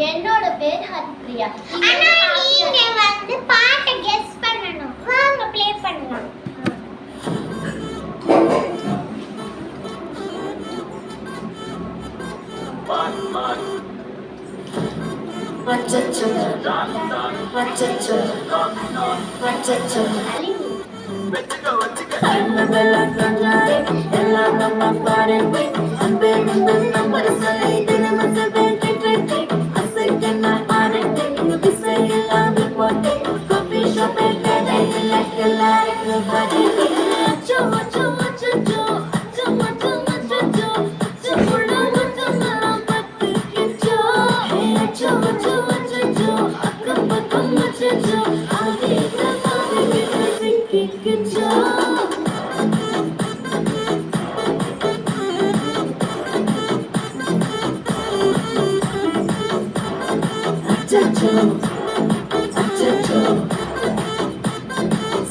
என்னோட பேர் ஹரிப்ரியா. அண்ணா நீங்க வந்து பாட்டை கெஸ் பண்ணனும். வாங்க ப்ளே பண்ணலாம். அச்சச்சோ அச்சச்சோ அச்சச்சோ அன்னபல கண்டாரே எல்லாம் நம்ம பாருங்க அன்பே நம்ம சொல்லி தினமும் செல்வேன் அசைக்கன பாருங்க கிசை எல்லாம் போட்டு காபி ஷாப்பே கடையில எல்லாருக்கு பாடி அச்சோ அச்சோ அச்சச்சோ அச்சோ அச்சோ அச்சச்சோ சுப்புடா மச்சலாம் பத்துக்கிச்சோ அச்சோ அச்சோ அச்சச்சோ அக்கம் பக்கம் அச்சச்சோ ஆதித பாருங்க சிக்கிக்கிச்சோ அச்சச்சோ அச்சச்சோ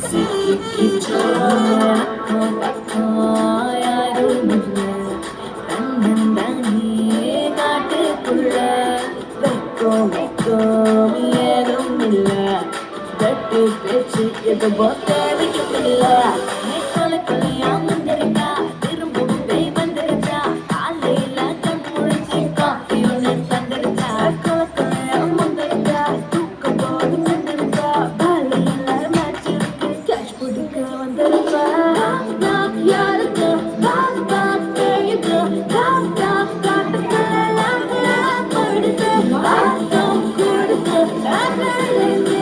சிக்கிக்கிச்சோ அக்கம் பக்கம் யாரும் இல்லை தன்னந்தானே காட்டுக்குள்ள வெக்கம் வெக்கம் ஏதும் இல்லை வெட்டு பேச்சு எதுவோ தேவையும் இல்லை கொலை கொலையா வந்திருக்கா திரும்பவும் பேய் வந்திருக்கா காலையில கண் முழிச்சு காஃபி ஒன்று தந்திருக்கா கொலை கொலையா வந்திருக்கா தூக்கம் போது வந்திருக்கா காலையில மேட்ச் இருக்கு கேஷ் பிடிக்க வந்திருக்கா யாருக்கு பேயுது காட்டுக்குள்ள படுத்து ஆட்டம் கொடுத்து ஆடுது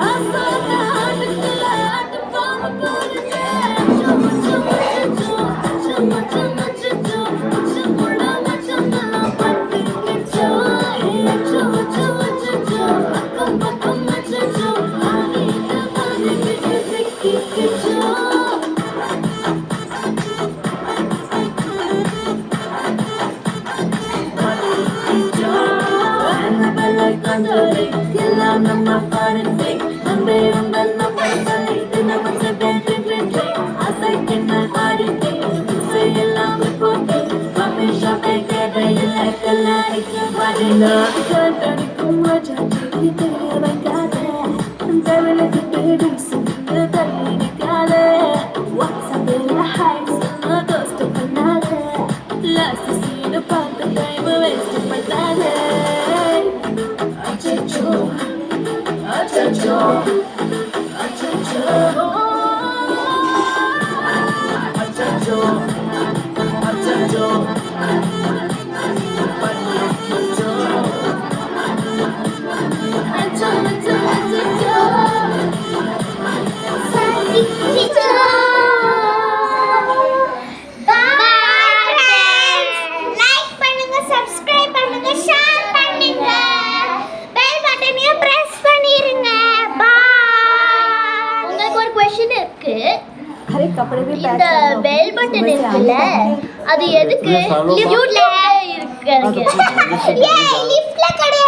ஆசான ஆட்டுக்குள்ள ஆட்டு பாம்பு போடுது எல்லாம் நம்ம பாருங்க அன்பே உங்கள் நம்ம சொல்லி தினமும் செல்வேன் அசைக்கின்ற பாடிட்டு இசை எல்லாம் போட்டு காபி ஷாப்பை கடையில் எல்லாருக்கு பாடினா கட்டடிக்கும் மச்சாச்சி தேவைக்காத தேவைக்கு தேடி சுட்டு தள்ளிக்காத வாட்ஸ்அப்பில் ஹாய் சொன்ன தோஸ்ட் பண்ணாத லாஸ்ட் சீனை பார்த்து டைம் வேஸ்ட் பண்ணாத அச்சச்சோ அச்சச்சோ அச்சச்சோ அச்சச்சோ அச்சச்சோ பண்ணிக்கிச்சோ அச்சோ அச்சோ அச்சச்சோ சதிக்கிச்சோ. லைக் பண்ணுங்க, சப்ஸ்கிரைப் பண்ணுங்க, ஷேர் பண்ணுங்க. பெல் பட்டனையும் பிரஸ் பண்ணிருங்க. பாய். உங்களுக்கு ஒரு क्वेश्चन இருக்கு. अरे कपड़े भी இந்த பெல் பட்டன் இருக்குல்ல அது எதுக்கு லிஃப்ட்ல இருக்கு ஏய் லிஃப்ட்ல கிடையாது.